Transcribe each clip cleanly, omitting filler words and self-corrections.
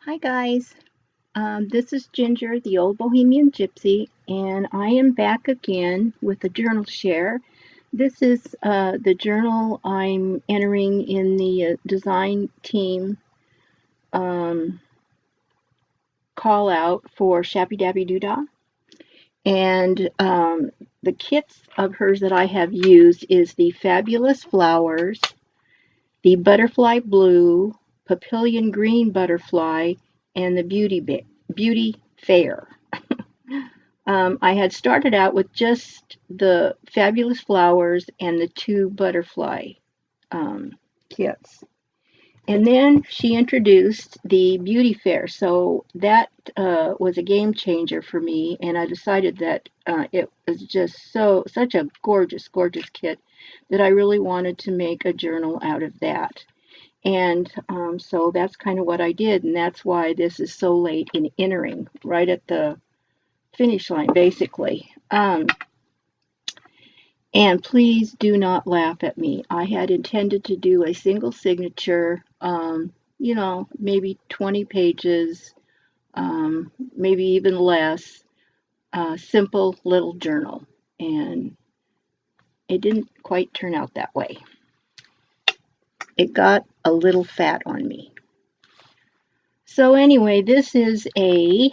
Hi guys, this is Ginger, the old Bohemian Gypsy, and I am back again with a journal share. This is the journal I'm entering in the design team um, call out for ShabbyDabbyDooDah. And the kits of hers that I have used is the Fabulous Flowers, the Butterfly Blue, Papillion Green Butterfly, and the Beauty Fair. I had started out with just the Fabulous Flowers and the two butterfly kits. And then she introduced the Beauty Fair. So that was a game changer for me. And I decided that it was just such a gorgeous, gorgeous kit that I really wanted to make a journal out of that. And so that's kind of what I did. And that's why this is so late in entering, right at the finish line, basically. And please do not laugh at me. I had intended to do a single signature, maybe 20 pages, maybe even less, simple little journal. And it didn't quite turn out that way. It got a little fat on me. So anyway, this is a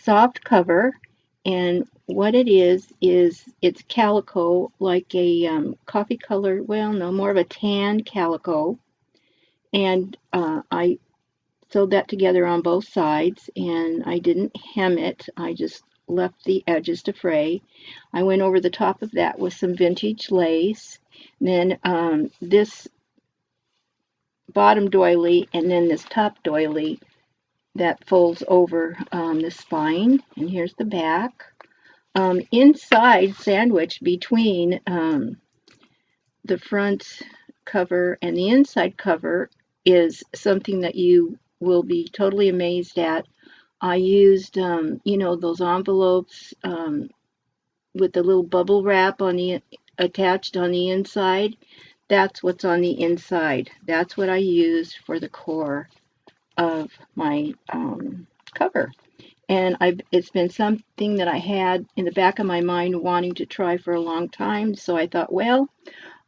soft cover, and what it is it's calico, like a coffee color, well, no, more of a tan calico, and I sewed that together on both sides, and I didn't hem it. I just left the edges to fray. I went over the top of that with some vintage lace, and then this bottom doily, and then this top doily that folds over the spine, and here's the back. Inside, sandwiched between the front cover and the inside cover, is something that you will be totally amazed at. I used, those envelopes with the little bubble wrap attached on the inside. That's what's on the inside. That's what I used for the core of my cover. And it's been something that I had in the back of my mind wanting to try for a long time. So I thought, well,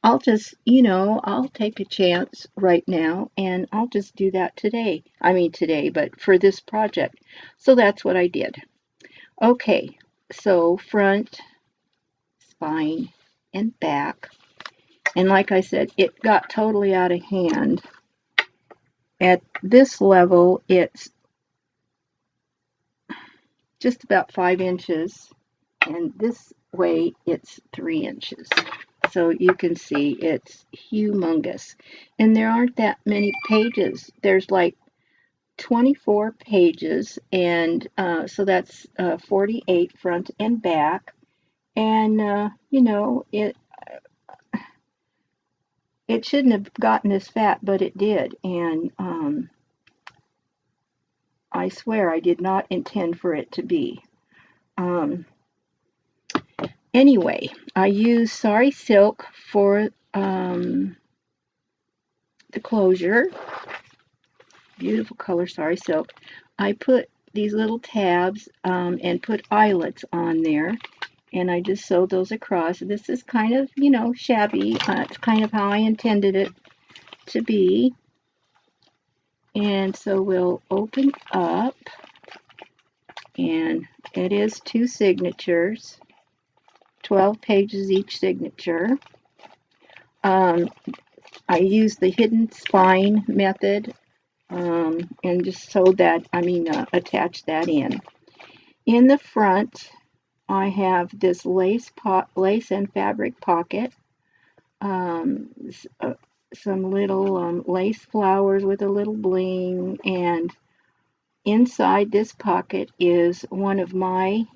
I'll just, I'll take a chance right now and I'll just do that today. I mean today, but for this project. So that's what I did. Okay, so front, spine, and back. And like I said, it got totally out of hand. At this level, it's just about 5 inches, and this way it's 3 inches. So you can see it's humongous. And there aren't that many pages. There's like 24 pages, and so that's 48 front and back. And, it shouldn't have gotten this fat, but it did. And I swear I did not intend for it to be. Anyway, I use Sari Silk for the closure. Beautiful color, Sari Silk. I put these little tabs and put eyelets on there, and I just sewed those across. This is kind of, shabby. It's kind of how I intended it to be. And so we'll open up, and it is 2 signatures, 12 pages each signature. I used the hidden spine method and just attach that in. In the front, I have this lace and fabric pocket, some little lace flowers with a little bling, and inside this pocket is one of my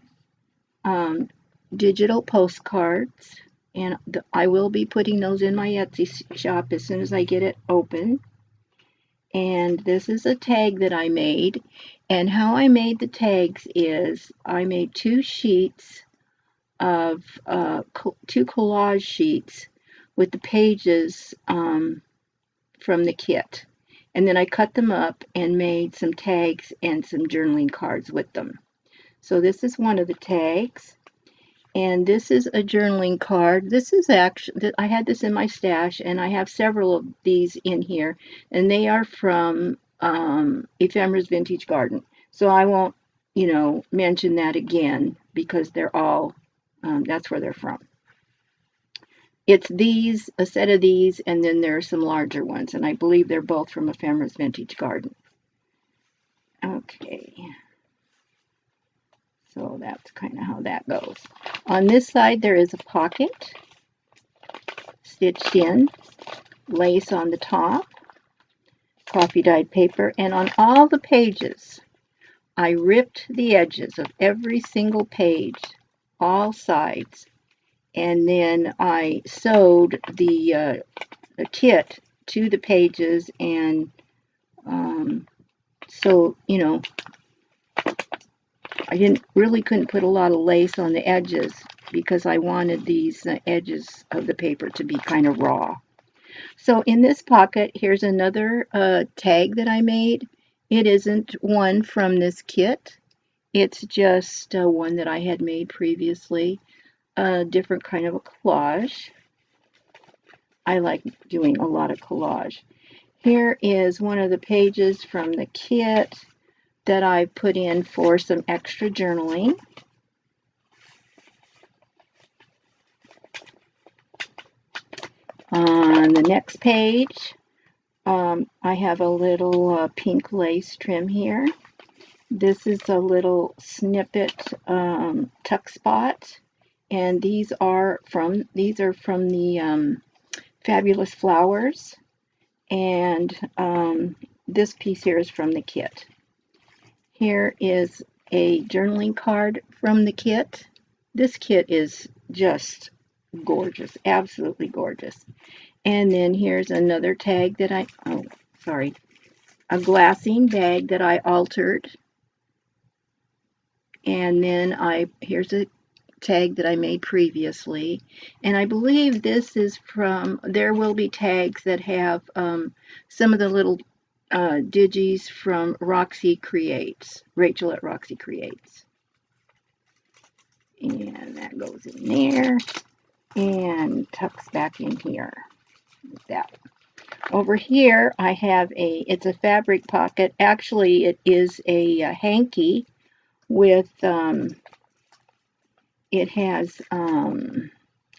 digital postcards, and I will be putting those in my Etsy shop as soon as I get it open. And this is a tag that I made, and how I made the tags is I made 2 sheets of 2 collage sheets with the pages from the kit, And then I cut them up and made some tags and some journaling cards with them. So this is one of the tags. And this is a journaling card. This is actually, I had this in my stash, and I have several of these in here, and they are from Ephemera's Vintage Garden. So I won't, mention that again because they're all, that's where they're from. It's these, a set of these, and then there are some larger ones, and I believe they're both from Ephemera's Vintage Garden. Okay. So that's kind of how that goes. On this side, there is a pocket stitched in, lace on the top, coffee dyed paper, and on all the pages, I ripped the edges of every single page, all sides, and then I sewed the kit to the pages, and so, I couldn't put a lot of lace on the edges because I wanted these edges of the paper to be kind of raw. So in this pocket, here's another tag that I made. It isn't one from this kit. It's just one that I had made previously, a different kind of a collage. I like doing a lot of collage. Here is one of the pages from the kit that I put in for some extra journaling. On the next page, I have a little pink lace trim here. This is a little snippet tuck spot, and these are from the Fabulous Flowers, and this piece here is from the kit. Here is a journaling card from the kit. This kit is just gorgeous, absolutely gorgeous. And then here's another tag that a glassine bag that I altered. And then here's a tag that I made previously. And I believe this is there will be tags that have some of the little digis from Roxy Creates, Rachel at Roxy Creates. And that goes in there and tucks back in here. Like that. Over here I have it's a fabric pocket. Actually, it is a hanky with, it has,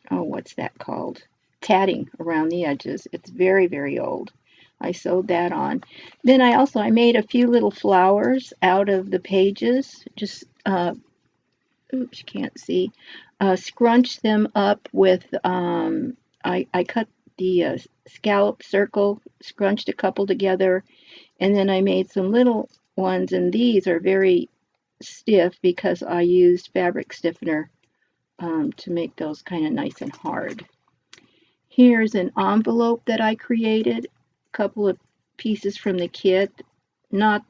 what's that called? Tatting around the edges. It's very, very old. I sewed that on. Then I made a few little flowers out of the pages. Just, oops, you can't see. Scrunched them up with, I cut the scallop circle, scrunched a couple together, and then I made some little ones, and these are very stiff because I used fabric stiffener to make those kind of nice and hard. Here's an envelope that I created, a couple of pieces from the kit.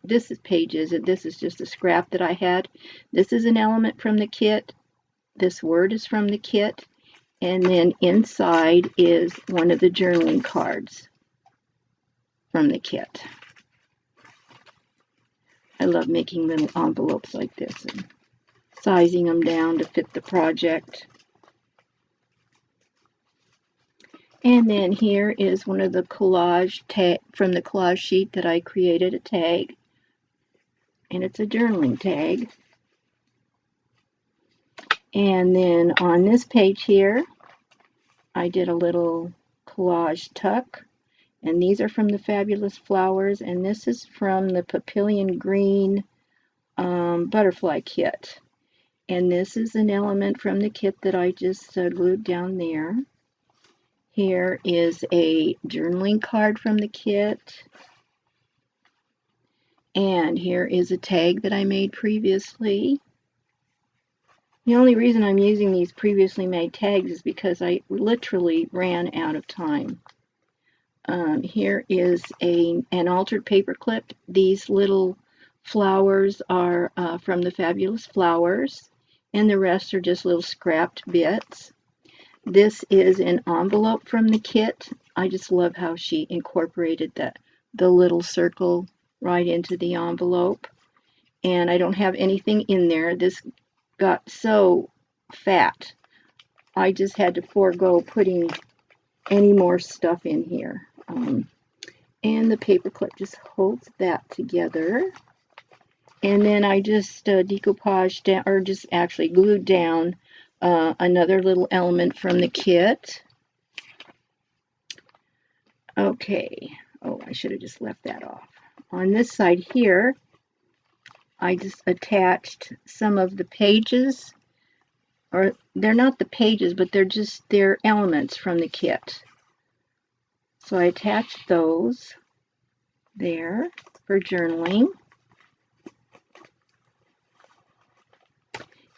This is pages, and this is just a scrap that I had. This is an element from the kit. This word is from the kit. And then inside is one of the journaling cards from the kit. I love making little envelopes like this and sizing them down to fit the project. And then here is one of the collage from the collage sheet that I created, a tag. And it's a journaling tag. And then on this page here, I did a little collage tuck. And these are from the Fabulous Flowers. And this is from the Papillion Green butterfly kit. And this is an element from the kit that I just glued down there. Here is a journaling card from the kit. And here is a tag that I made previously. The only reason I'm using these previously made tags is because I literally ran out of time. Here is an altered paper clip. These little flowers are from the Fabulous Flowers, and the rest are just little scrapped bits. This is an envelope from the kit. I just love how she incorporated the the little circle right into the envelope. And I don't have anything in there. This got so fat, I just had to forego putting any more stuff in here. And the paper clip just holds that together. And then I just decoupaged down, or just actually glued down another little element from the kit. Okay. Oh, I should have just left that off. On this side here, I just attached some of the pages, or they're not the pages, but they're elements from the kit. So I attached those there for journaling.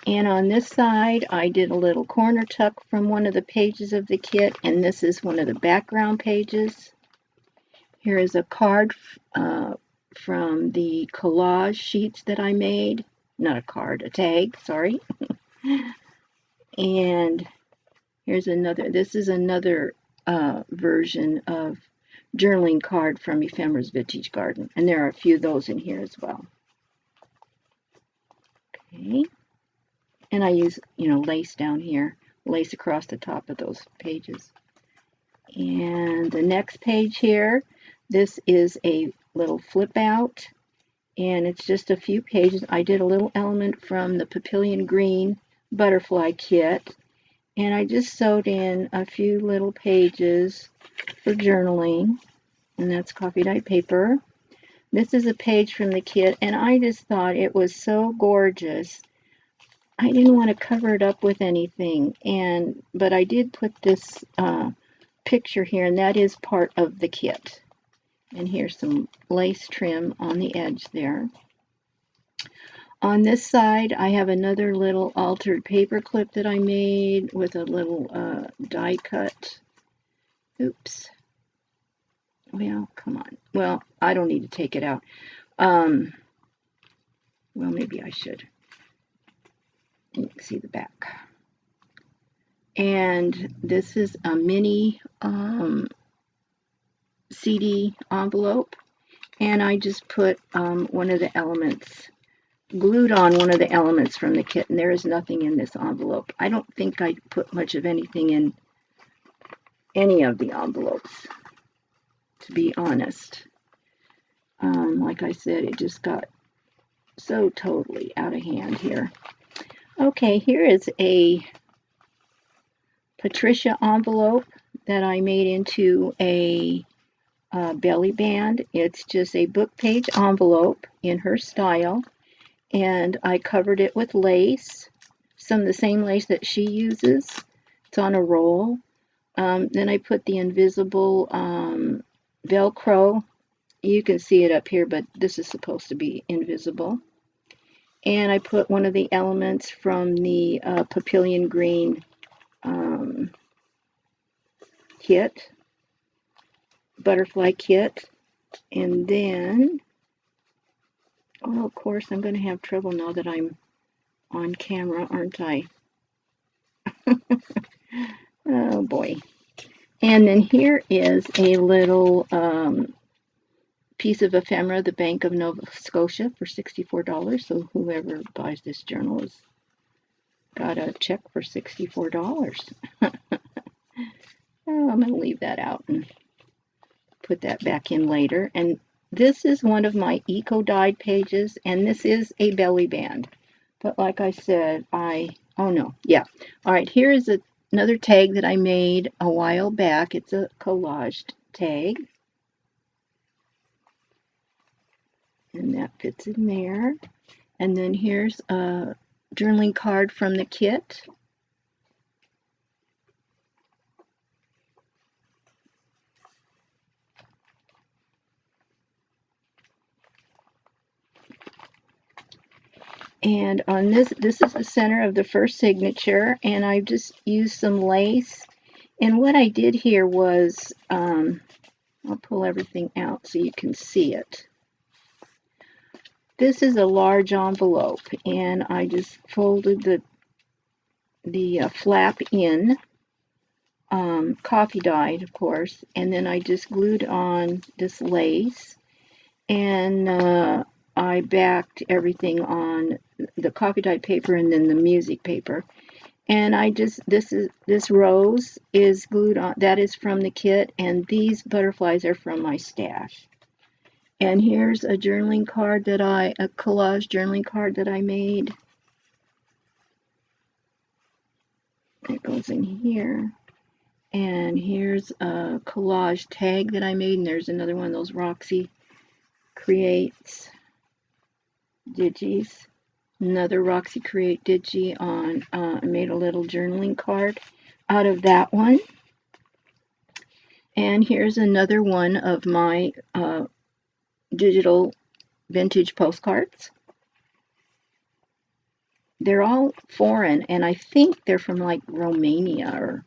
And on this side, I did a little corner tuck from one of the pages of the kit, and this is one of the background pages. Here is a card from the collage sheets that I made. Not a card, a tag, sorry. And here's another, this is another version of journaling card from Ephemera's Vintage Garden. And there are a few of those in here as well. Okay. And I use, lace down here, lace across the top of those pages. And the next page here, this is a little flip out, and it's just a few pages. I did a little element from the Papillion Green butterfly kit, and I just sewed in a few little pages for journaling, and that's coffee dyed paper. This is a page from the kit, and I just thought it was so gorgeous. I didn't want to cover it up with anything, but I did put this picture here, and that is part of the kit. And here's some lace trim on the edge there. On this side, I have another little altered paper clip that I made with a little die cut. Oops. Well, come on. Well, I don't need to take it out. Well, maybe I should. You can see the back. And this is a mini CD envelope, and I just put one of the elements, glued on one of the elements from the kit, and there is nothing in this envelope. I don't think I put much of anything in any of the envelopes, to be honest. Like I said, it just got so totally out of hand here. Okay, here is a Patricia envelope that I made into a belly band. It's just a book page envelope in her style, and I covered it with lace, some of the same lace that she uses. It's on a roll. Then I put the invisible Velcro. You can see it up here, but this is supposed to be invisible. And I put one of the elements from the Papillion Green kit, butterfly kit. And then, oh, of course, I'm going to have trouble now that I'm on camera, aren't I? Oh, boy. And then here is a little piece of ephemera, the Bank of Nova Scotia, for $64. So whoever buys this journal has got a check for $64. Oh, I'm going to leave that out and put that back in later. And this is one of my eco-dyed pages, and this is a belly band. But like I said, oh no, yeah. All right, here is another tag that I made a while back. It's a collaged tag. And that fits in there. And then here's a journaling card from the kit. And on this is the center of the first signature, and I just used some lace. And what I did here was, I'll pull everything out so you can see it. This is a large envelope, and I just folded the flap in, coffee dyed, of course, and then I just glued on this lace, and I backed everything on the coffee dyed paper and then the music paper. And I just, this rose is glued on, that is from the kit, and these butterflies are from my stash. And here's a journaling card that a collage journaling card that I made. It goes in here. And here's a collage tag that I made, and there's another one of those Roxy Creates digis. Another Roxy Create digi on, I made a little journaling card out of that one. And here's another one of my digital vintage postcards. They're all foreign, and I think they're from like Romania, or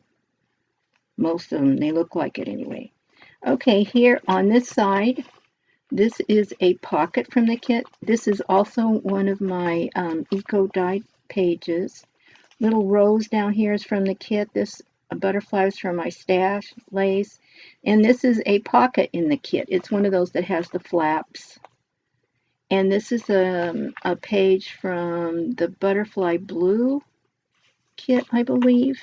most of them, they look like it anyway. Okay, here on this side, this is a pocket from the kit. This is also one of my eco dyed pages. Little rose down here is from the kit. This butterfly is from my stash lace. And this is a pocket in the kit. It's one of those that has the flaps. And this is a page from the Butterfly Blue kit, I believe.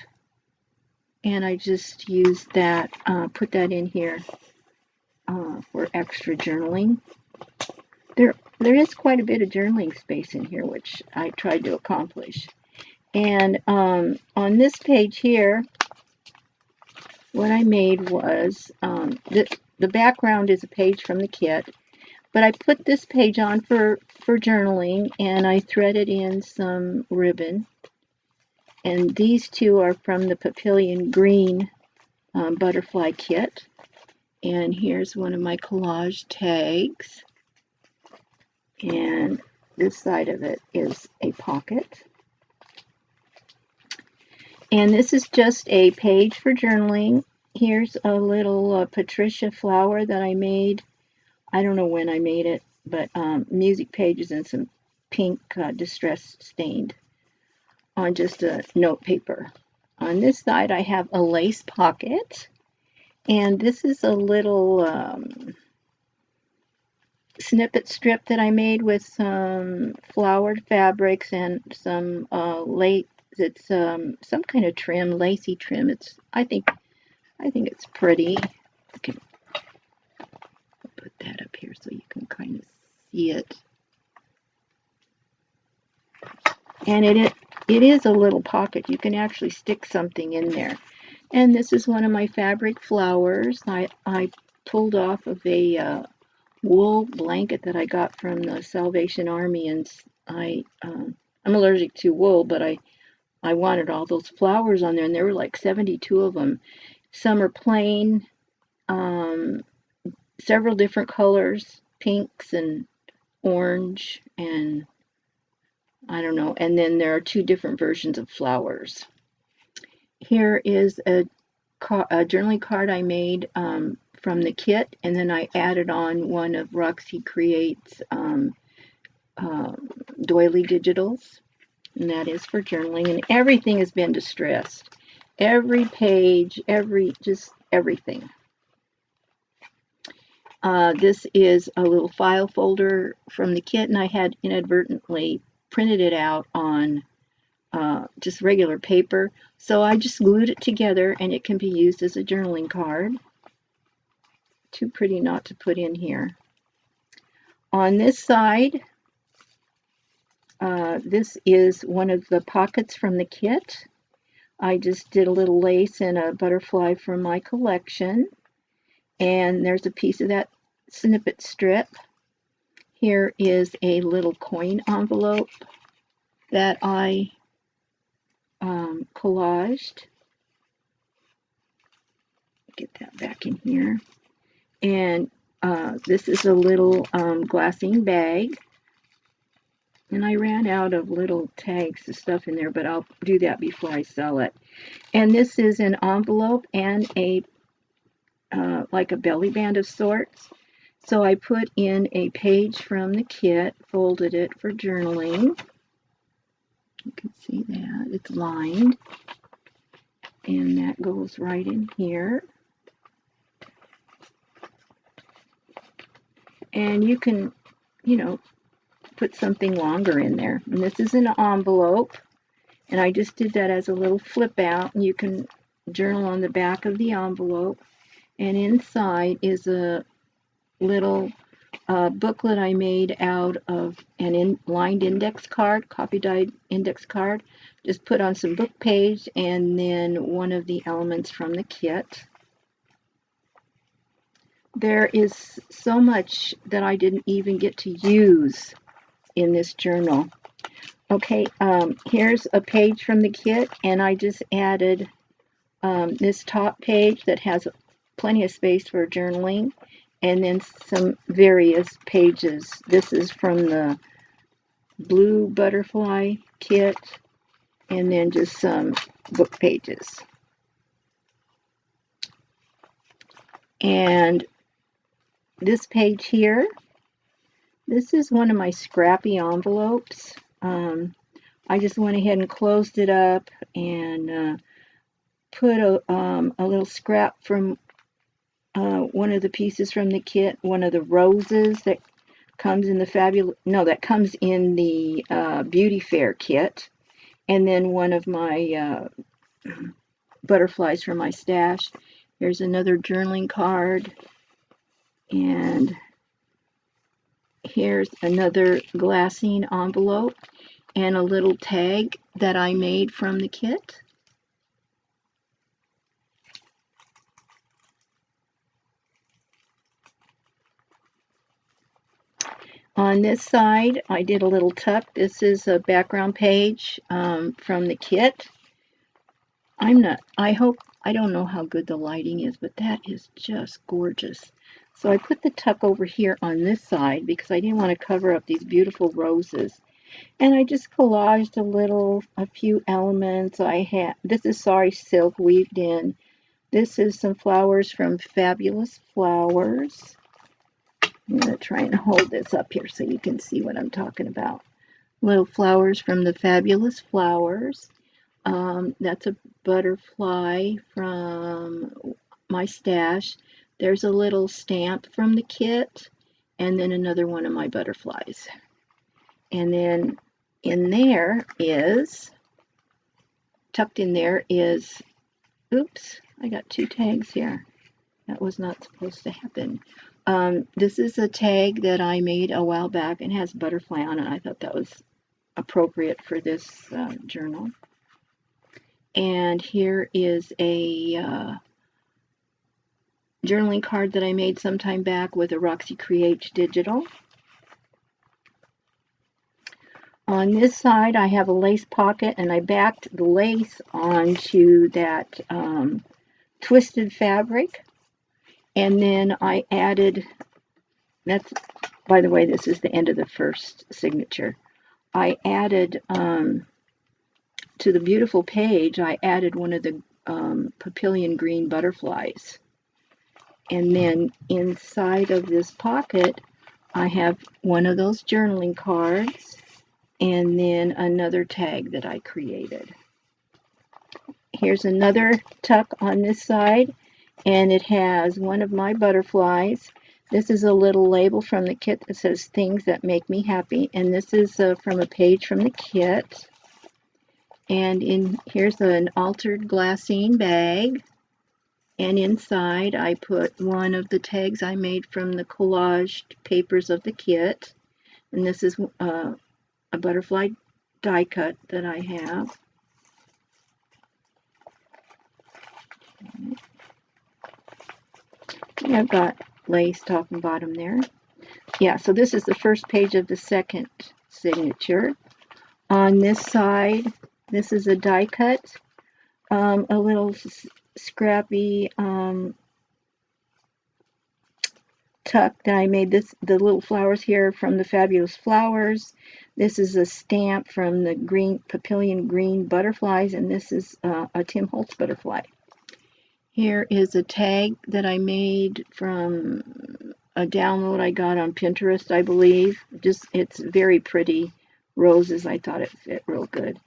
And I just used that, put that in here for extra journaling. There is quite a bit of journaling space in here, which I tried to accomplish. And on this page here, what I made was, the background is a page from the kit, but I put this page on for journaling, and I threaded in some ribbon. And these two are from the Papillion Green butterfly kit. And here's one of my collage tags. And this side of it is a pocket. And this is just a page for journaling. Here's a little Patricia flower that I made. I don't know when I made it, but music pages and some pink distress stained on just a note paper. On this side, I have a lace pocket. And this is a little snippet strip that I made with some flowered fabrics and some lace. It's some kind of trim, lacy trim. I think it's pretty. I can put that up here so you can kind of see it. And it is a little pocket. You can actually stick something in there. And this is one of my fabric flowers. I pulled off of a wool blanket that I got from the Salvation Army, and I'm allergic to wool, but I wanted all those flowers on there, and there were like 72 of them. Some are plain, several different colors, pinks and orange, and I don't know. And then there are two different versions of flowers. Here is a journaling card I made from the kit, and then I added on one of Roxy Creates doily digitals, and that is for journaling. And everything has been distressed. Every page, just everything. This is a little file folder from the kit, and I had inadvertently printed it out on just regular paper. So I just glued it together, and it can be used as a journaling card. Too pretty not to put in here. On this side, this is one of the pockets from the kit. I just did a little lace and a butterfly from my collection. And there's a piece of that snippet strip. Here is a little coin envelope that I collaged. Get that back in here. And this is a little glassine bag. And I ran out of little tags to stuff in there, but I'll do that before I sell it. And this is an envelope and a like a belly band of sorts. So I put in a page from the kit, folded it for journaling. You can see that it's lined. And that goes right in here. And you can, you know, put something longer in there. And this is an envelope. And I just did that as a little flip out. And you can journal on the back of the envelope. And inside is a little booklet I made out of an lined index card, copy dyed index card. Just put on some book page and then one of the elements from the kit. There is so much that I didn't even get to use in this journal. Okay, here's a page from the kit, and I just added this top page that has plenty of space for journaling, and then some various pages. This is from the blue butterfly kit, and then just some book pages. And this page here, this is one of my scrappy envelopes. I just went ahead and closed it up and put a little scrap from one of the pieces from the kit, one of the roses that comes in the Beauty Fair kit, and then one of my butterflies from my stash. Here's another journaling card, and here's another glassine envelope and a little tag that I made from the kit. On this side, I did a little tuck. This is a background page from the kit. I don't know how good the lighting is, but that is just gorgeous. So I put the tuck over here on this side because I didn't want to cover up these beautiful roses. And I just collaged a few elements. This is Sorry Silk weaved in. This is some flowers from Fabulous Flowers. I'm going to try and hold this up here so you can see what I'm talking about. Little flowers from the Fabulous Flowers. That's a butterfly from my stash. There's a little stamp from the kit, and then another one of my butterflies. And then in there is, tucked in there is, oops, I got two tags here. That was not supposed to happen. This is a tag that I made a while back and has butterfly on it. I thought that was appropriate for this journal. And here is a journaling card that I made sometime back with a Roxy Creates digital. On this side, I have a lace pocket, and I backed the lace onto that twisted fabric. And then I added, by the way, this is the end of the first signature. I added, to the beautiful page, I added one of the papillion green butterflies. And then inside of this pocket, I have one of those journaling cards, and then another tag that I created. Here's another tuck on this side, and it has one of my butterflies. This is a little label from the kit that says things that make me happy, and this is from a page from the kit. And here's an altered glassine bag, and inside I put one of the tags I made from the collaged papers of the kit, and this is a butterfly die cut that I have. And I've got lace top and bottom there. Yeah, so this is the first page of the second signature. On this side, this is a die cut, a little scrappy tuck that I made. The little flowers here from the Fabulous Flowers. This is a stamp from the papillion green butterflies, and this is a Tim Holtz butterfly. Here is a tag that I made from a download I got on Pinterest, I believe. It's very pretty roses. I thought it fit real good.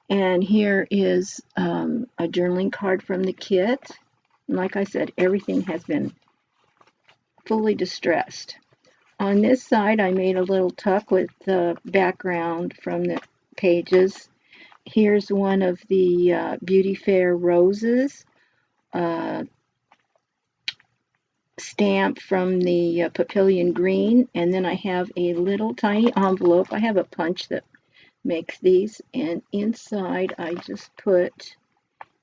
And here is a journaling card from the kit. And like I said, everything has been fully distressed. On this side, I made a little tuck with the background from the pages. Here's one of the Beauty Fair roses, stamp from the Papillion Green, and then I have a little tiny envelope. I have a punch that makes these, and inside I just put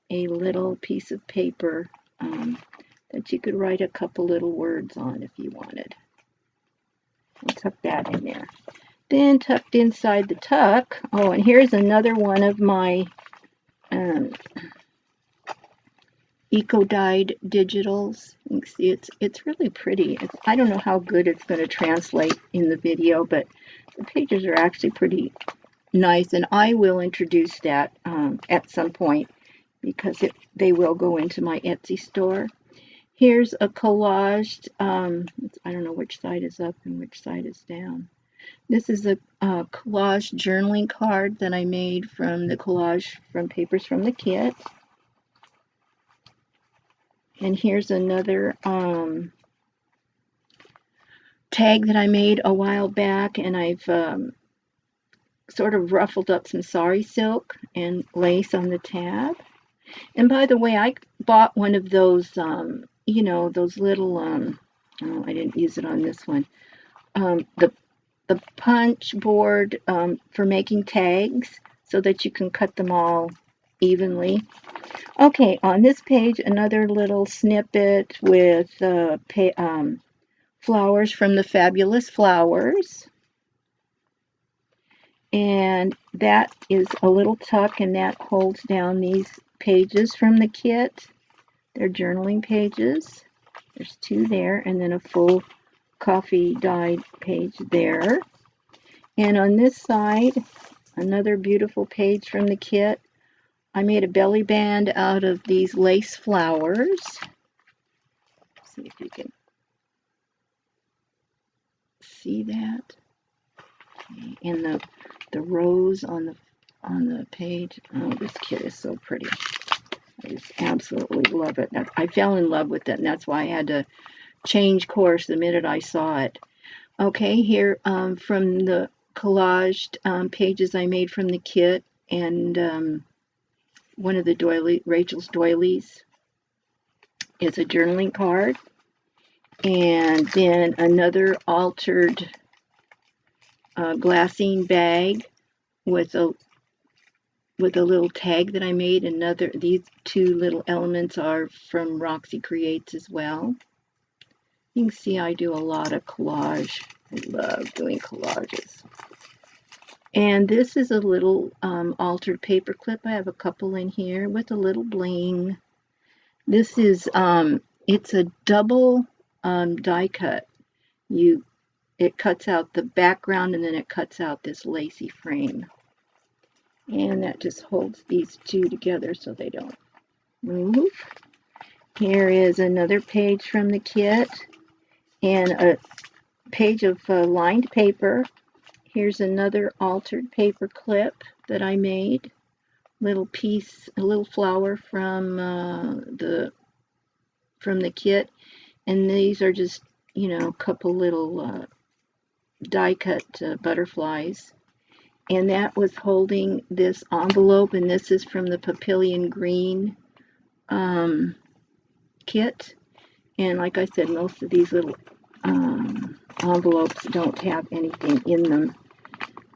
a little piece of paper that you could write a couple little words on if you wanted. I'll tuck that in there. Then tucked inside the tuck, oh, and here's another one of my eco-dyed digitals. You can see it's really pretty. I don't know how good it's going to translate in the video, but the pages are actually pretty nice, and I will introduce that at some point because they will go into my Etsy store. Here's a collaged, I don't know which side is up and which side is down. This is a collage journaling card that I made from the collage from papers from the kit. And here's another tag that I made a while back, and I've sort of ruffled up some sari silk and lace on the tab. And by the way, I bought one of those, you know, those little, oh, I didn't use it on this one, the punch board for making tags so that you can cut them all evenly. Okay, on this page, another little snippet with flowers from the Fabulous Flowers. And that is a little tuck, and that holds down these pages from the kit. They're journaling pages. There's two there, and then a full coffee dyed page there. And on this side, another beautiful page from the kit. I made a belly band out of these lace flowers. Let's see if you can see that. Okay. And the rose on the page. Oh, this kit is so pretty. I just absolutely love it. I fell in love with it, and that's why I had to change course the minute I saw it. Okay, here from the collaged pages I made from the kit, and one of the Rachel's doilies is a journaling card, and then another altered glassine bag with a little tag that I made. These two little elements are from Roxy Creates as well. You can see I do a lot of collage. I love doing collages. And this is a little altered paper clip. I have a couple in here with a little bling. This is, it's a double die cut. It cuts out the background, and then it cuts out this lacy frame. And that just holds these two together so they don't move. Here is another page from the kit, and a page of lined paper. Here's another altered paper clip that I made. Little piece, a little flower from the kit, and these are just, you know, a couple little die cut butterflies. And that was holding this envelope, and this is from the Papillion Green kit. And like I said, most of these little envelopes don't have anything in them.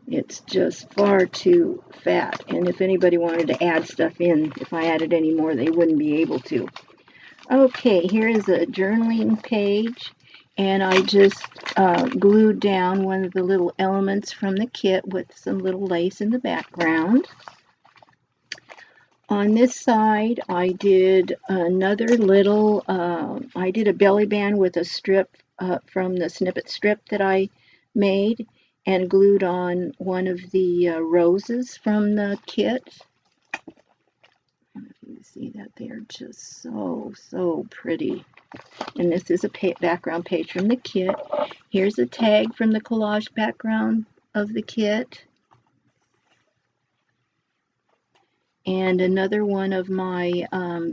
It's just far too fat, and if anybody wanted to add stuff in, if I added any more, they wouldn't be able to. Okay, here is a journaling page, and I just glued down one of the little elements from the kit with some little lace in the background. On this side, I did another little, I did a belly band with a strip from the snippet strip that I made, and glued on one of the roses from the kit. I don't know if you can see that. They're just so pretty. And this is a background page from the kit. Here's a tag from the collage background of the kit. and another one of my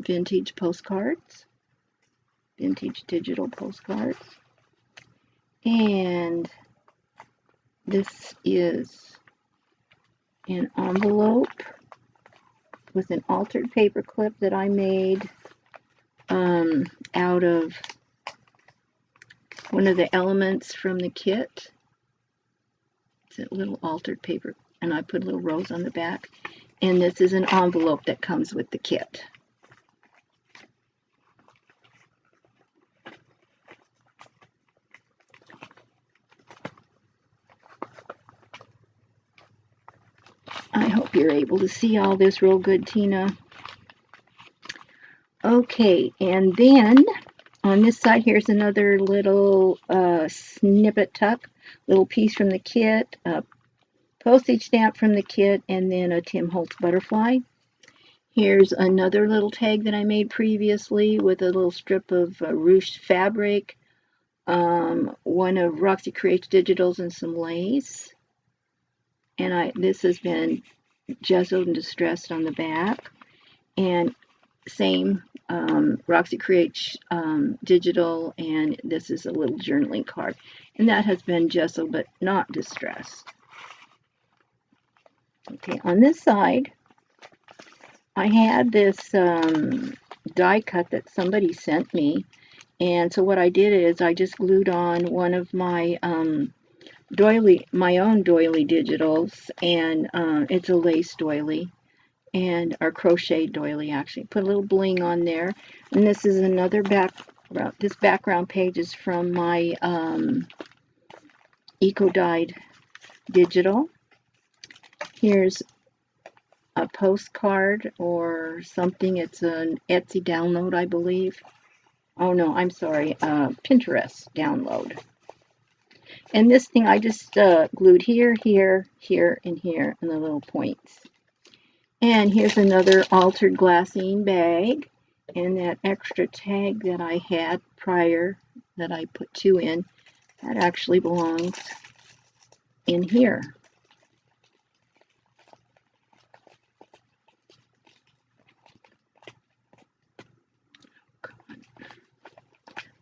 vintage postcards, vintage digital postcards. And this is an envelope with an altered paper clip that I made out of one of the elements from the kit. It's a little altered paper, and I put a little rose on the back. And this is an envelope that comes with the kit. I hope you're able to see all this real good, Tina. Okay, and then on this side, here's another little snippet tuck, little piece from the kit, a postage stamp from the kit, and then a Tim Holtz butterfly. Here's another little tag that I made previously with a little strip of ruched fabric, one of Roxy Creates Digitals, and some lace. And this has been gessoed and distressed on the back. And same Roxy Creates Digital, and this is a little journaling card. And that has been gessoed but not distressed. Okay, on this side, I had this die cut that somebody sent me. And so what I did is I just glued on one of my my own doily digitals, and it's a lace doily, and our crochet doily actually. Put a little bling on there. And this is another this background page is from my eco-dyed digital. Here's a postcard or something. It's an Etsy download, I believe. Oh no, I'm sorry, Pinterest download. And this thing I just glued here, here, here, and here, and the little points. And here's another altered glassine bag, and that extra tag that I had prior that I put 2 in, that actually belongs in here.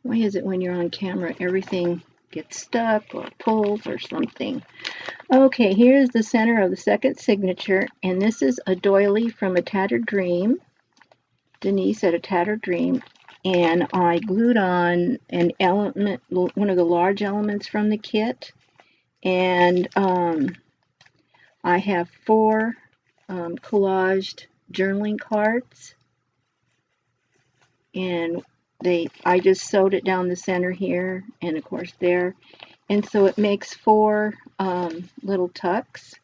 Why is it when you're on camera everything gets stuck or pulls or something? Okay, here's the center of the second signature, and this is a doily from A Tattered Dream. Denise at A Tattered Dream, and I glued on an element, one of the large elements from the kit, and I have 4 collaged journaling cards, and I just sewed it down the center here, and of course there, and so it makes 4 little tucks,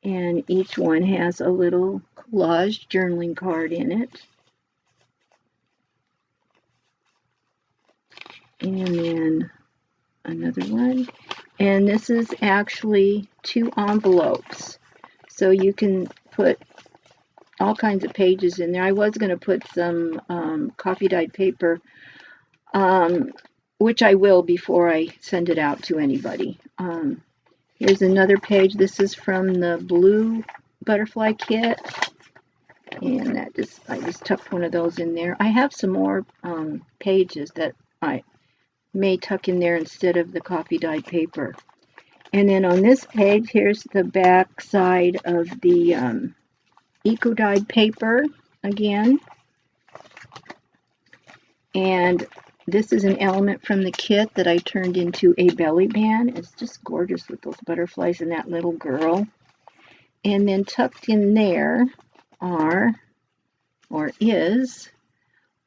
and each one has a little collaged journaling card in it. And then another one, and this is actually 2 envelopes, so you can put all kinds of pages in there. I was going to put some coffee dyed paper, which I will before I send it out to anybody. Here's another page. This is from the blue butterfly kit, and I just tucked one of those in there. I have some more pages that I may tuck in there instead of the coffee dyed paper. And then on this page, here's the back side of the eco-dyed paper again. And this is an element from the kit that I turned into a belly band. It's just gorgeous with those butterflies and that little girl. And then tucked in there is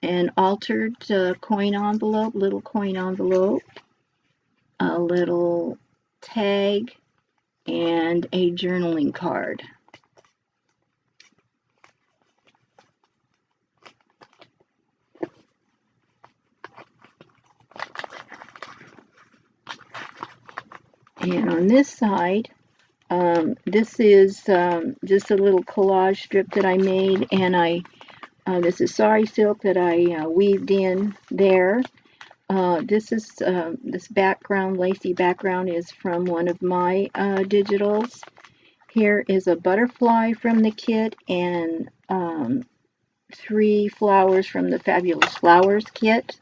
an altered coin envelope, little coin envelope, a little tag, and a journaling card. And on this side, this is just a little collage strip that I made, and this is sari silk that I weaved in there. This background, lacy background, is from one of my digitals. here is a butterfly from the kit and 3 flowers from the Fabulous Flowers kit.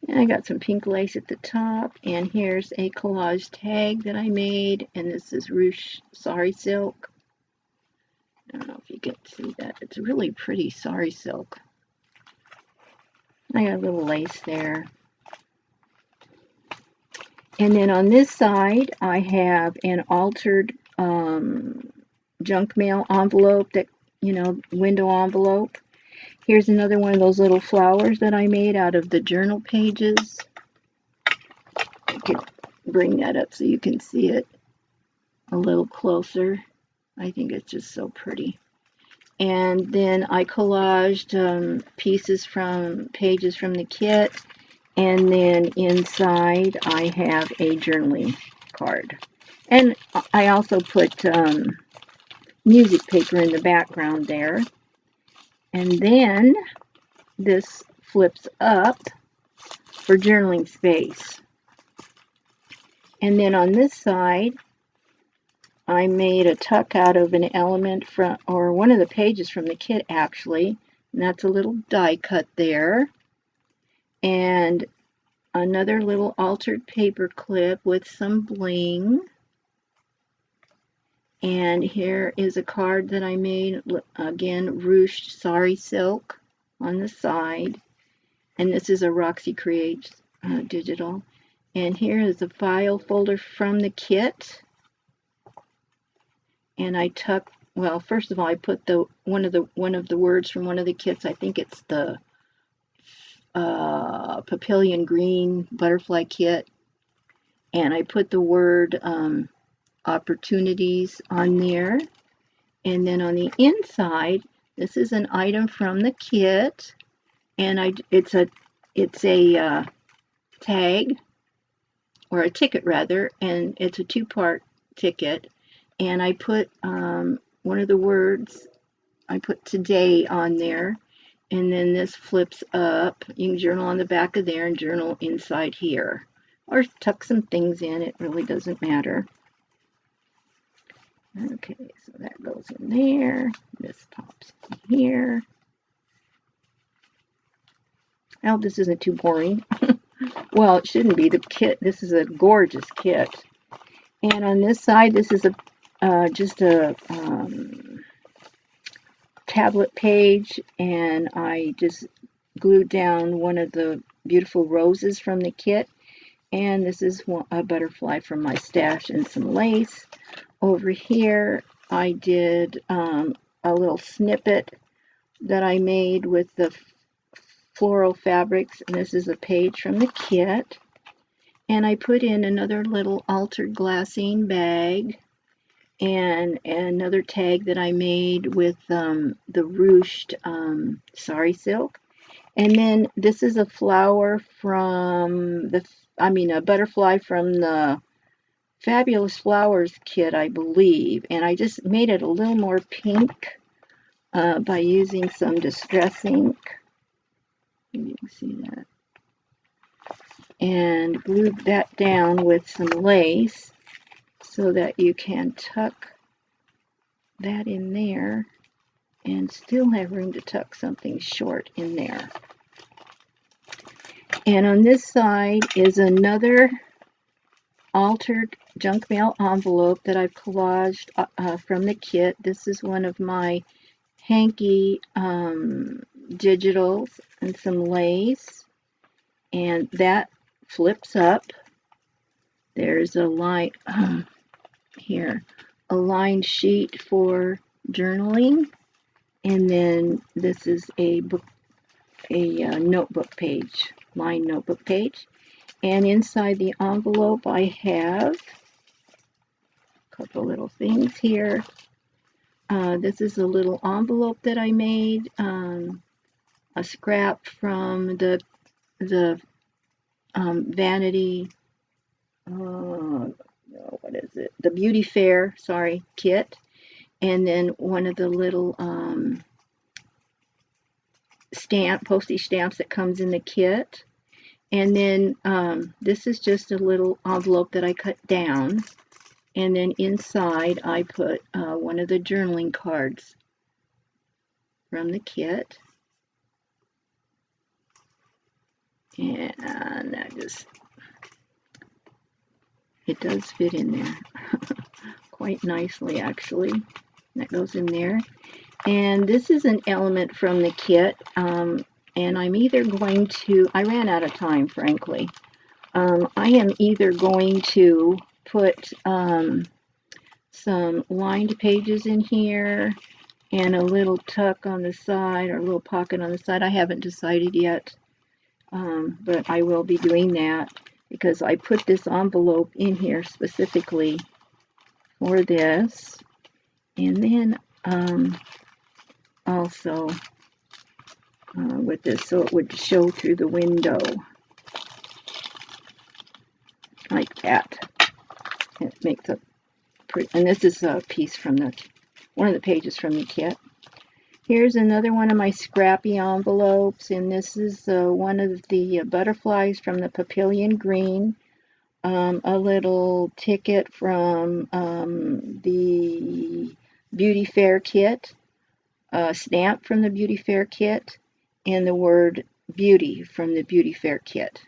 And I got some pink lace at the top, and here's a collage tag that I made, and this is ruched sari silk. I don't know if you can see that. It's really pretty sari silk. I got a little lace there. And then on this side, I have an altered junk mail envelope, that, window envelope. Here's another one of those little flowers that I made out of the journal pages. I could bring that up so you can see it a little closer. I think it's just so pretty. And then I collaged pages from the kit, and then inside I have a journaling card. And I also put music paper in the background there. And then this flips up for journaling space. And then on this side, I made a tuck out of an element from, or one of the pages from the kit actually, and that's a little die cut there. And another little altered paper clip with some bling. And here is a card that I made, again, ruched sari silk on the side. And this is a Roxy Creates digital. And here is a file folder from the kit. And I tuck, well, first of all, I put one of the words from one of the kits. I think it's the Papillion Green Butterfly Kit. And I put the word opportunities on there. And then on the inside, this is an item from the kit, and it's a tag, or a ticket rather, and it's a 2-part ticket. And I put one of the words, I put today on there, and then this flips up. You can journal on the back of there and journal inside here, or tuck some things in. It really doesn't matter. Okay, so that goes in there. This pops in here. I hope this isn't too boring. Well, it shouldn't be. The kit, this is a gorgeous kit. And on this side, this is just a tablet page, and I just glued down one of the beautiful roses from the kit. And this is a butterfly from my stash and some lace. Over here, I did a little snippet that I made with the floral fabrics, and this is a page from the kit. And I put in another little altered glassine bag and another tag that I made with the ruched sari silk. And then this is a flower from a butterfly from the Fabulous Flowers kit, I believe, and I just made it a little more pink by using some distress ink. You can see that. And glued that down with some lace so that you can tuck that in there and still have room to tuck something short in there. And on this side is another altered junk mail envelope that I've collaged from the kit. This is one of my hanky digitals and some lace, and that flips up. There's a line here, a lined sheet for journaling, and then this is a notebook page, lined notebook page. And inside the envelope, I have a couple little things here. This is a little envelope that I made, a scrap from the Vanity, what is it? The Beauty Fair, kit. And then one of the little postage stamps that comes in the kit. And then this is just a little envelope that I cut down. And then inside I put one of the journaling cards from the kit. And it does fit in there quite nicely, actually. That goes in there. And this is an element from the kit. And I'm either going to, I ran out of time, frankly. I am either going to put some lined pages in here and a little tuck on the side or a little pocket on the side. I haven't decided yet, but I will be doing that because I put this envelope in here specifically for this. And then also with this, so it would show through the window like that. It makes a pretty, and this is a piece from one of the pages from the kit. Here's another one of my scrappy envelopes, and this is one of the butterflies from the Papillion Green, a little ticket from the Beauty Fair kit, a stamp from the Beauty Fair kit, and the word beauty from the Beauty Fair kit.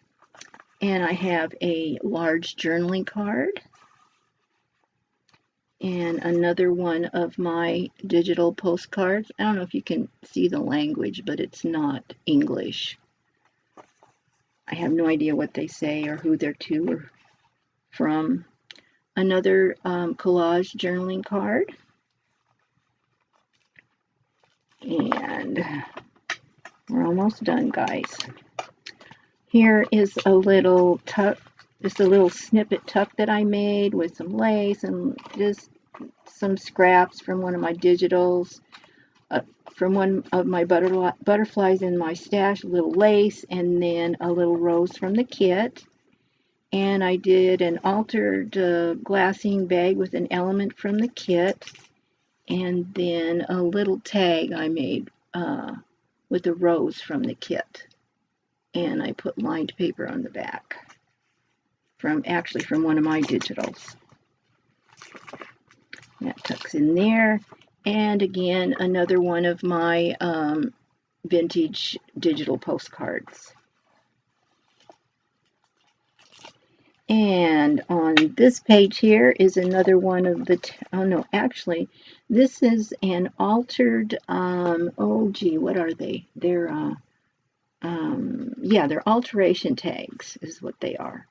And I have a large journaling card and another one of my digital postcards. I don't know if you can see the language, but it's not English. I have no idea what they say or who they're to or from. Another collage journaling card. And we're almost done, guys. Here is a little tuck, just a little snippet tuck that I made with some lace and just some scraps from one of my digitals, from one of my butterflies in my stash, a little lace, and then a little rose from the kit. And I did an altered glassine bag with an element from the kit, and then a little tag I made with a rose from the kit. And I put lined paper on the back from one of my digitals. That tucks in there. And again, another one of my vintage digital postcards. And on this page here is another one of the, oh no, actually, this is an altered, oh gee, what are they? They're, yeah, they're alteration tags is what they are.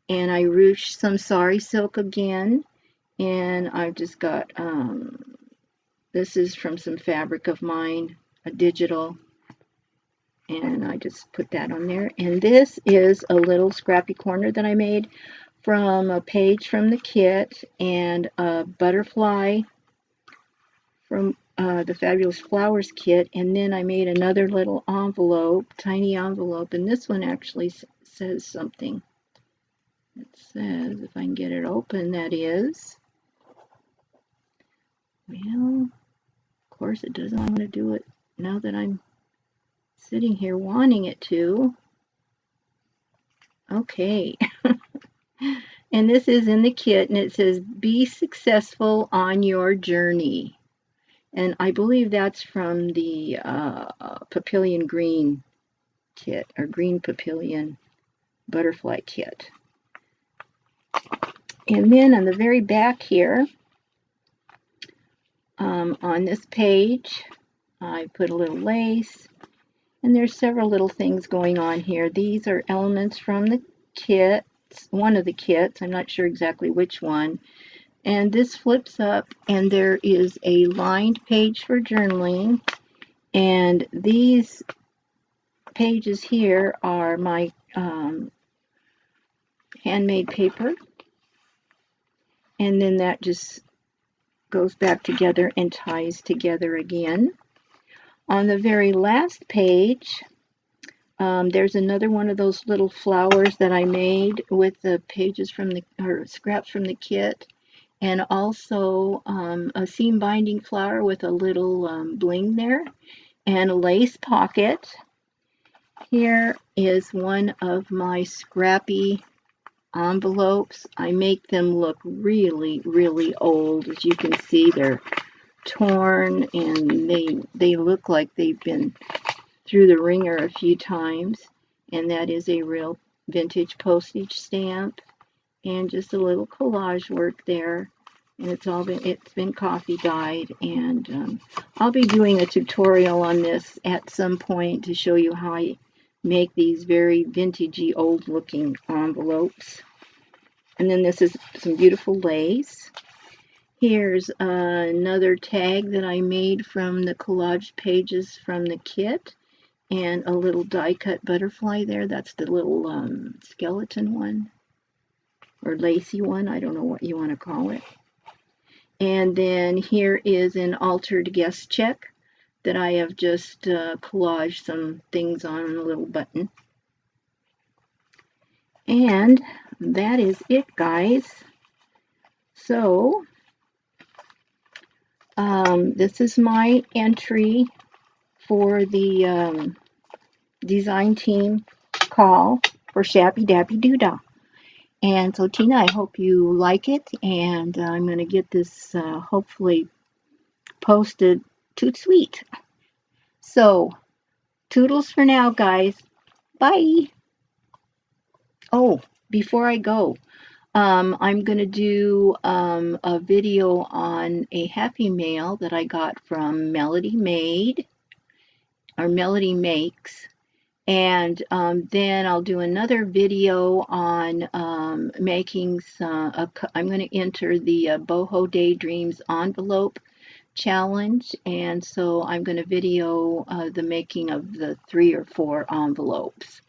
And I ruched some sari silk again, and I've just got, this is from some fabric of mine, a digital, and I just put that on there. And this is a little scrappy corner that I made from a page from the kit and a butterfly from the Fabulous Flowers kit. And then I made another little envelope, tiny envelope, and this one actually says something. It says, if I can get it open, that is, well, of course it doesn't want to do it now that I'm sitting here wanting it to. Okay. And this is in the kit, and it says, be successful on your journey. And I believe that's from the Papillion Green kit, or Green Papillion Butterfly kit. And then on the very back here, on this page, I put a little lace, and there's several little things going on here. These are elements from the kit, one of the kits, I'm not sure exactly which one. And this flips up, and there is a lined page for journaling, and these pages here are my handmade paper, and then that just goes back together and ties together again. On the very last page, there's another one of those little flowers that I made with the pages from the, or scraps from the kit, and also a seam binding flower with a little bling there, and a lace pocket. Here is one of my scrappy envelopes. I make them look really, really old. As you can see, they're torn and they look like they've been through the ringer a few times. And that is a real vintage postage stamp. And just a little collage work there. And it's been coffee dyed, and I'll be doing a tutorial on this at some point to show you how I make these very vintagey old looking envelopes. And then this is some beautiful lace. Here's another tag that I made from the collage pages from the kit, and a little die cut butterfly there. That's the little skeleton one or lacy one. I don't know what you want to call it. And then here is an altered guest check that I have just collaged some things on a little button. And that is it, guys. So this is my entry for the design team call for ShabbyDabbyDooDah. And so, Tina, I hope you like it, and I'm going to get this hopefully posted toot sweet. So, toodles for now, guys. Bye. Oh, before I go, I'm going to do a video on a Happy Mail that I got from Melody Made, or Melody Makes. And then I'll do another video on making some, I'm going to enter the Boho Daydreams envelope challenge. And so I'm going to video the making of the 3 or 4 envelopes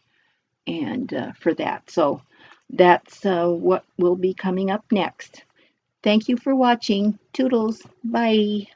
and for that. So that's what will be coming up next. Thank you for watching. Toodles. Bye.